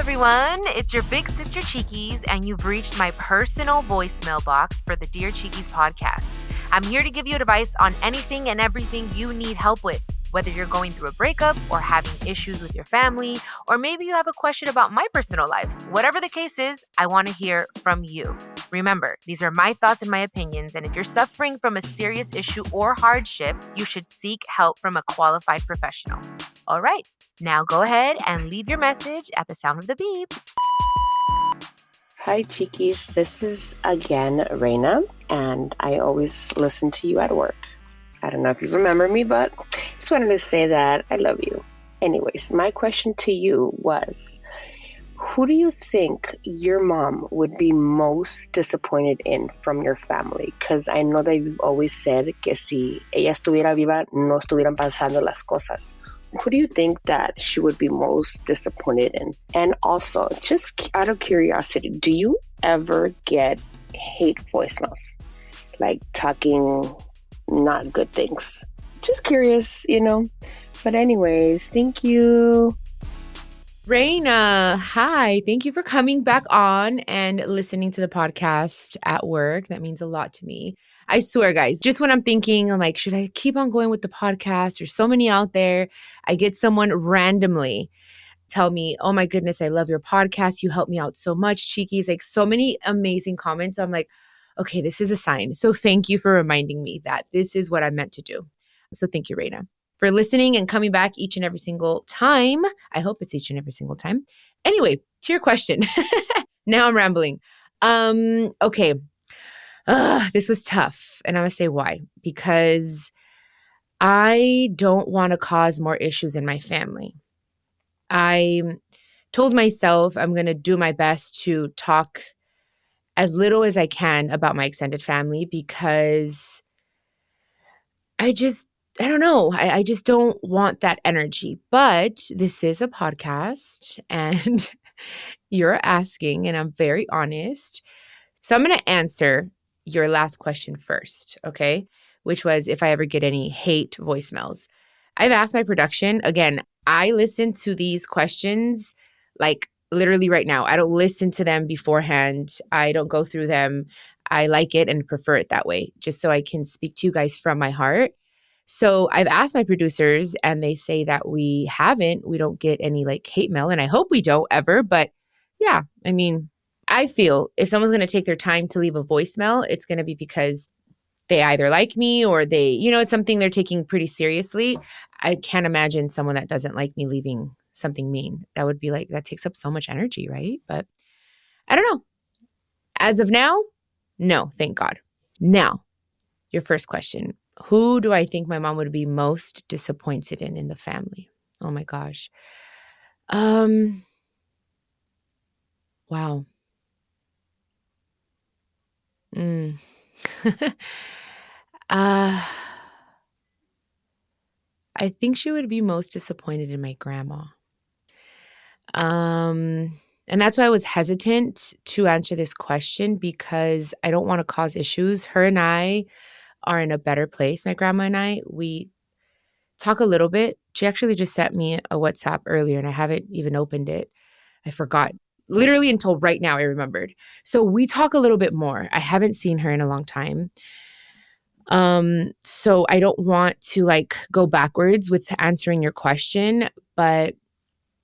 everyone. It's your big sister Chiquis, and you've reached my personal voicemail box for the Dear Chiquis podcast. I'm here to give you advice on anything and everything you need help with, whether you're going through a breakup or having issues with your family, or maybe you have a question about my personal life. Whatever the case is, I want to hear from you. Remember, these are my thoughts and my opinions, and if you're suffering from a serious issue or hardship, you should seek help from a qualified professional. All right, now go ahead and leave your message at the sound of the beep. Hi, Chiquis. This is again Reina, and I always listen to you at work. I don't know if you remember me, but just wanted to say that I love you. Anyways, my question to you was, who do you think your mom would be most disappointed in from your family? Because I know that you've always said que si ella estuviera viva, no estuvieran pasando las cosas. Who do you think that she would be most disappointed in? And also, just out of curiosity, do you ever get hate voicemails? Like talking not good things? Just curious, But anyways, thank you. Reina, hi. Thank you for coming back on and listening to the podcast at work. That means a lot to me. I swear, guys, just when I'm thinking, I'm like, should I keep on going with the podcast? There's so many out there. I get someone randomly tell me, oh my goodness, I love your podcast. You help me out so much, Chiquis. Like so many amazing comments. So I'm like, okay, this is a sign. So thank you for reminding me that this is what I'm meant to do. So thank you, Reina, for listening and coming back each and every single time. I hope it's each and every single time. Anyway, to your question. Now I'm rambling. Okay. This was tough. And I'm going to say why. Because I don't want to cause more issues in my family. I told myself I'm going to do my best to talk as little as I can about my extended family because I don't know. I just don't want that energy. But this is a podcast and you're asking, and I'm very honest. So I'm going to answer your last question first, okay? Which was if I ever get any hate voicemails. I've asked my production. Again, I listen to these questions like literally right now. I don't listen to them beforehand. I don't go through them. I like it and prefer it that way, just so I can speak to you guys from my heart. So I've asked my producers and they say that we don't get any like hate mail, and I hope we don't ever. But yeah, I mean, I feel if someone's going to take their time to leave a voicemail, it's going to be because they either like me or they, it's something they're taking pretty seriously. I can't imagine someone that doesn't like me leaving something mean. That would be like, that takes up so much energy, right? But I don't know. As of now, no, thank God. Now, your first question. Who do I think my mom would be most disappointed in the family? Oh my gosh. Wow. I think she would be most disappointed in my grandma. And that's why I was hesitant to answer this question because I don't want to cause issues. Her and I are in a better place. My grandma and I, we talk a little bit. She actually just sent me a WhatsApp earlier and I haven't even opened it. I forgot. Literally until right now I remembered. So we talk a little bit more. I haven't seen her in a long time. So I don't want to like go backwards with answering your question, but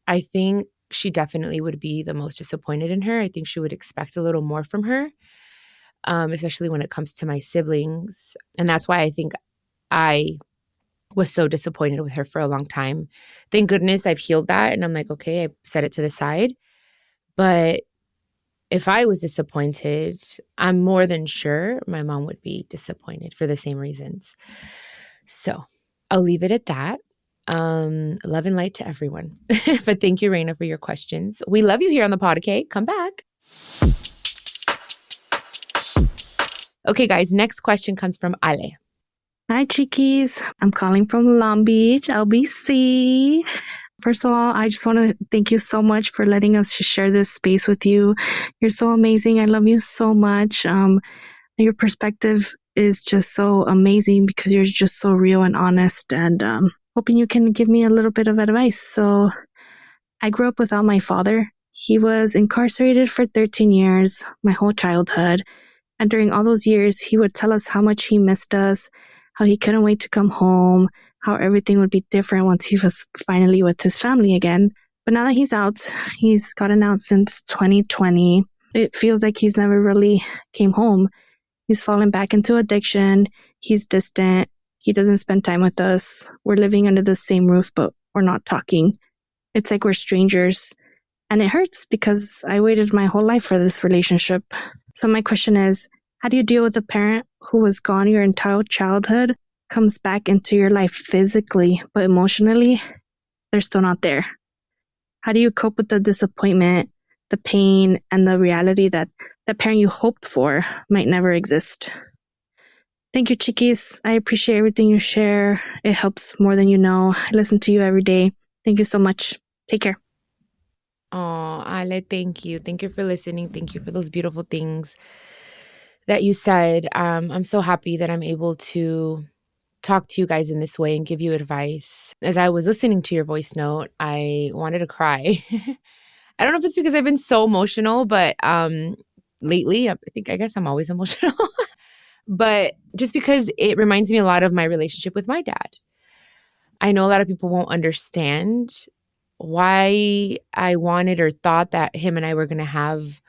I think she definitely would be the most disappointed in her. I think she would expect a little more from her, especially when it comes to my siblings. And that's why I think I was so disappointed with her for a long time. Thank goodness I've healed that. And I'm like, okay, I set it to the side. But if I was disappointed, I'm more than sure my mom would be disappointed for the same reasons. So I'll leave it at that. Love and light to everyone. But thank you, Reina, for your questions. We love you here on the pod, okay? Come back. Okay, guys, next question comes from Ale. Hi, Chiquis. I'm calling from Long Beach, LBC. First of all, I just want to thank you so much for letting us share this space with you. You're so amazing. I love you so much. Your perspective is just so amazing because you're just so real and honest, and hoping you can give me a little bit of advice. So I grew up without my father. He was incarcerated for 13 years, my whole childhood. And during all those years, he would tell us how much he missed us, how he couldn't wait to come home, how everything would be different once he was finally with his family again. But now that he's gotten out since 2020. It feels like he's never really came home. He's fallen back into addiction. He's distant. He doesn't spend time with us. We're living under the same roof, but we're not talking. It's like we're strangers. And it hurts because I waited my whole life for this relationship. So my question is, how do you deal with a parent who was gone your entire childhood, comes back into your life physically, but emotionally, they're still not there? How do you cope with the disappointment, the pain, and the reality that the parent you hoped for might never exist? Thank you, Chiquis. I appreciate everything you share. It helps more than you know. I listen to you every day. Thank you so much. Take care. Oh, Ale, thank you. Thank you for listening. Thank you for those beautiful things that you said. I'm so happy that I'm able to talk to you guys in this way and give you advice. As I was listening to your voice note, I wanted to cry. I don't know if it's because I've been so emotional, but lately, I guess I'm always emotional. But just because it reminds me a lot of my relationship with my dad. I know a lot of people won't understand why I wanted or thought that him and I were going to have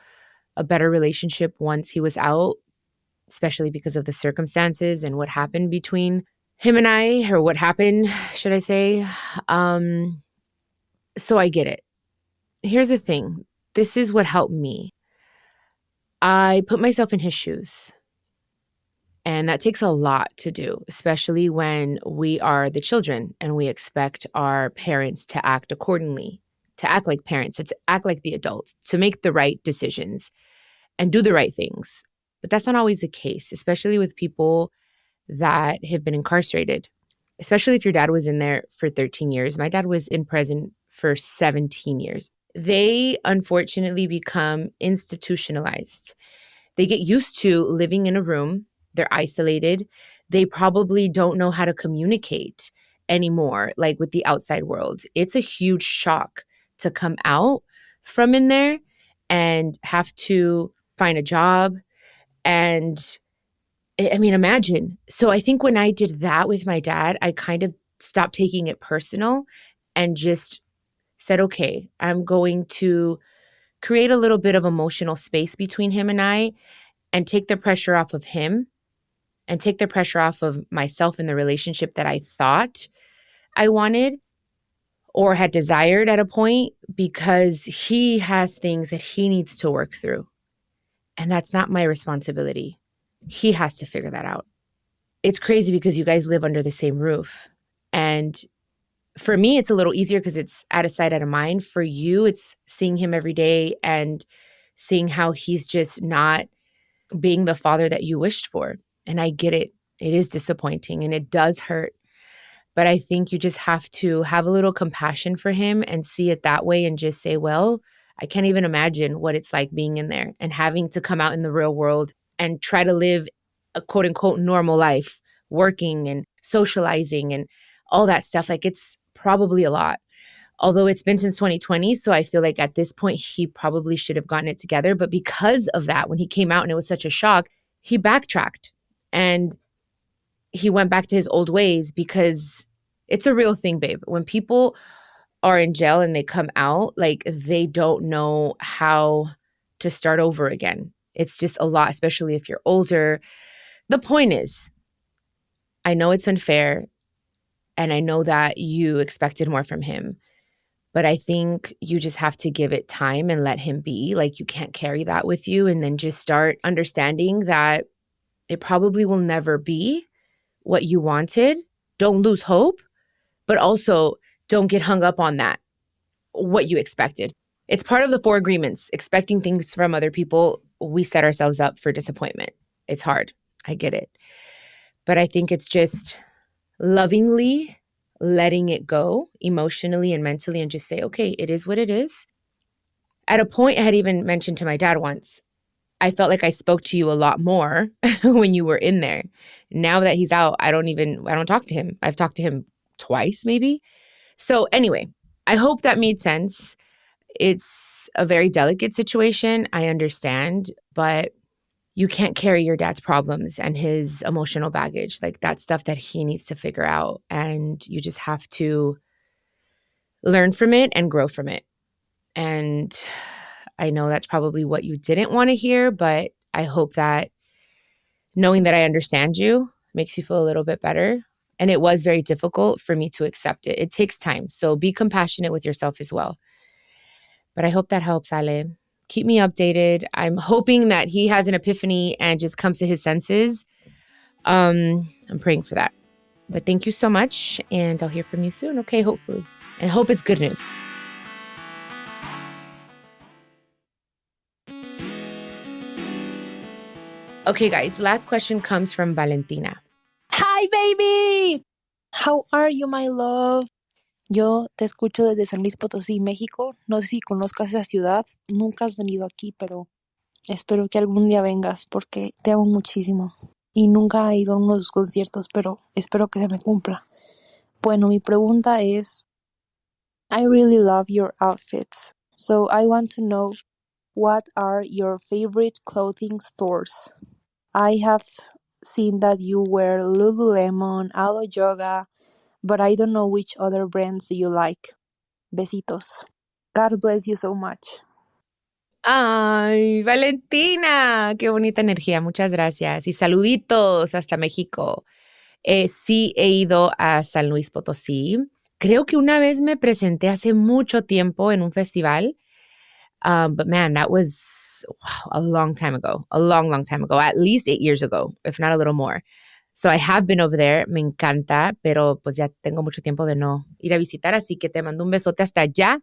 a better relationship once he was out, especially because of the circumstances and what happened between him and I, or what happened, should I say. So I get it. Here's the thing. This is what helped me. I put myself in his shoes. And that takes a lot to do, especially when we are the children and we expect our parents to act accordingly, to act like parents, to act like the adults, to make the right decisions and do the right things. But that's not always the case, especially with people that have been incarcerated, especially if your dad was in there for 13 years. My dad was in prison for 17 years. They unfortunately become institutionalized. They get used to living in a room. They're isolated. They probably don't know how to communicate anymore, like with the outside world. It's a huge shock to come out from in there and have to find a job. And I mean, imagine. So I think when I did that with my dad, I kind of stopped taking it personal and just said, okay, I'm going to create a little bit of emotional space between him and I and take the pressure off of him and take the pressure off of myself in the relationship that I thought I wanted or had desired at a point, because he has things that he needs to work through. And that's not my responsibility. He has to figure that out. It's crazy because you guys live under the same roof. And for me, it's a little easier because it's out of sight, out of mind. For you, it's seeing him every day and seeing how he's just not being the father that you wished for. And I get it. It is disappointing and it does hurt. But I think you just have to have a little compassion for him and see it that way and just say, well, I can't even imagine what it's like being in there and having to come out in the real world and try to live a quote unquote normal life, working and socializing and all that stuff. Like, it's probably a lot. Although it's been since 2020. So I feel like at this point, he probably should have gotten it together. But because of that, when he came out and it was such a shock, he backtracked and he went back to his old ways, because it's a real thing, babe. When people are in jail and they come out, like, they don't know how to start over again. It's just a lot, especially if you're older. The point is, I know it's unfair and I know that you expected more from him, but I think you just have to give it time and let him be. Like, you can't carry that with you, and then just start understanding that it probably will never be what you wanted. Don't lose hope, but also don't get hung up on that, what you expected. It's part of the 4 agreements. Expecting things from other people, we set ourselves up for disappointment. It's hard. I get it. But I think it's just lovingly letting it go emotionally and mentally and just say, okay, it is what it is. At a point, I had even mentioned to my dad once, I felt like I spoke to you a lot more when you were in there. Now that he's out, I don't talk to him. I've talked to him twice, maybe. So anyway, I hope that made sense. It's a very delicate situation. I understand, but you can't carry your dad's problems and his emotional baggage. Like that's stuff that he needs to figure out. And you just have to learn from it and grow from it. And I know that's probably what you didn't want to hear, but I hope that knowing that I understand you makes you feel a little bit better. And it was very difficult for me to accept it. It takes time. So be compassionate with yourself as well. But I hope that helps, Ale. Keep me updated. I'm hoping that he has an epiphany and just comes to his senses. I'm praying for that. But thank you so much. And I'll hear from you soon. Okay, hopefully. And I hope it's good news. Okay, guys, last question comes from Valentina. Hi, baby. How are you, my love? Yo te escucho desde San Luis Potosí, México. No sé si conozcas esa ciudad. Nunca has venido aquí, pero espero que algún día vengas porque te amo muchísimo. Y nunca he ido a uno de sus conciertos, pero espero que se me cumpla. Bueno, mi pregunta es, I really love your outfits. So I want to know, what are your favorite clothing stores? I have seen that you wear Lululemon, Alo Yoga, but I don't know which other brands you like. Besitos. God bless you so much. Ay, Valentina, qué bonita energía. Muchas gracias. Y saluditos hasta México. Sí he ido a San Luis Potosí. Creo que una vez me presenté hace mucho tiempo en un festival. But man, that was a long time ago, long time ago, at least 8 years ago, if not a little more. So I have been over there. Me encanta, pero pues ya tengo mucho tiempo de no ir a visitar. Así que te mando un besote hasta allá.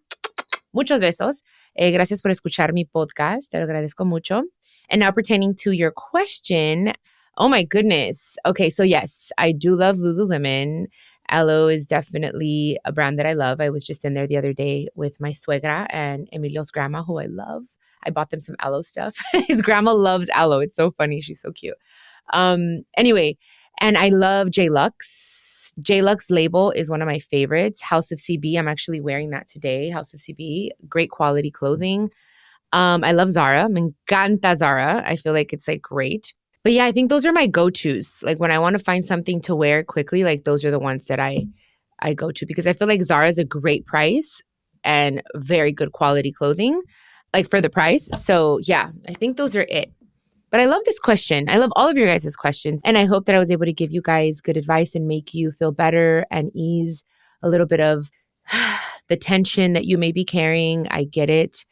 Muchos besos. Gracias por escuchar mi podcast. Te lo agradezco mucho. And now pertaining to your question, oh my goodness. Okay, so yes, I do love Lululemon. Alo is definitely a brand that I love. I was just in there the other day with my suegra and Emilio's grandma, who I love. I bought them some Alo stuff. His grandma loves Alo. It's so funny. She's so cute. Anyway, and I love J-Lux. J-Lux label is one of my favorites. House of CB. I'm actually wearing that today. House of CB. Great quality clothing. I love Zara. Me encanta Zara. I feel like it's like great. But yeah, I think those are my go-tos. Like when I want to find something to wear quickly, like those are the ones that I go to because I feel like Zara is a great price and very good quality clothing, like for the price. So yeah, I think those are it. But I love this question. I love all of your guys' questions. And I hope that I was able to give you guys good advice and make you feel better and ease a little bit of the tension that you may be carrying. I get it.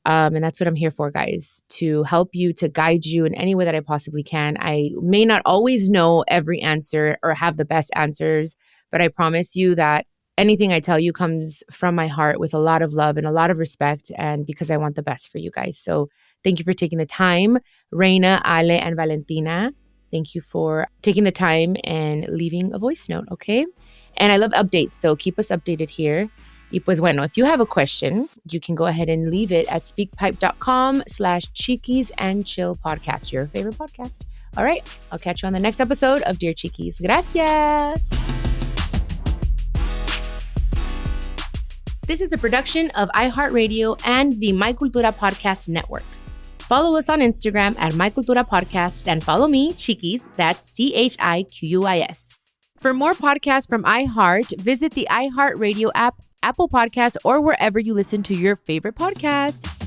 And that's what I'm here for, guys, to help you, to guide you in any way that I possibly can. I may not always know every answer or have the best answers, but I promise you that anything I tell you comes from my heart with a lot of love and a lot of respect and because I want the best for you guys. So thank you for taking the time. Reina, Ale, and Valentina, thank you for taking the time and leaving a voice note, okay? And I love updates, so keep us updated here. Y pues bueno, if you have a question, you can go ahead and leave it at speakpipe.com/Chiquis and Chill podcast, your favorite podcast. All right, I'll catch you on the next episode of Dear Chiquis. Gracias. This is a production of iHeartRadio and the My Cultura Podcast Network. Follow us on Instagram at My Cultura Podcast and follow me, Chiquis, that's CHIQUIS. For more podcasts from iHeart, visit the iHeartRadio app, Apple Podcasts, or wherever you listen to your favorite podcast.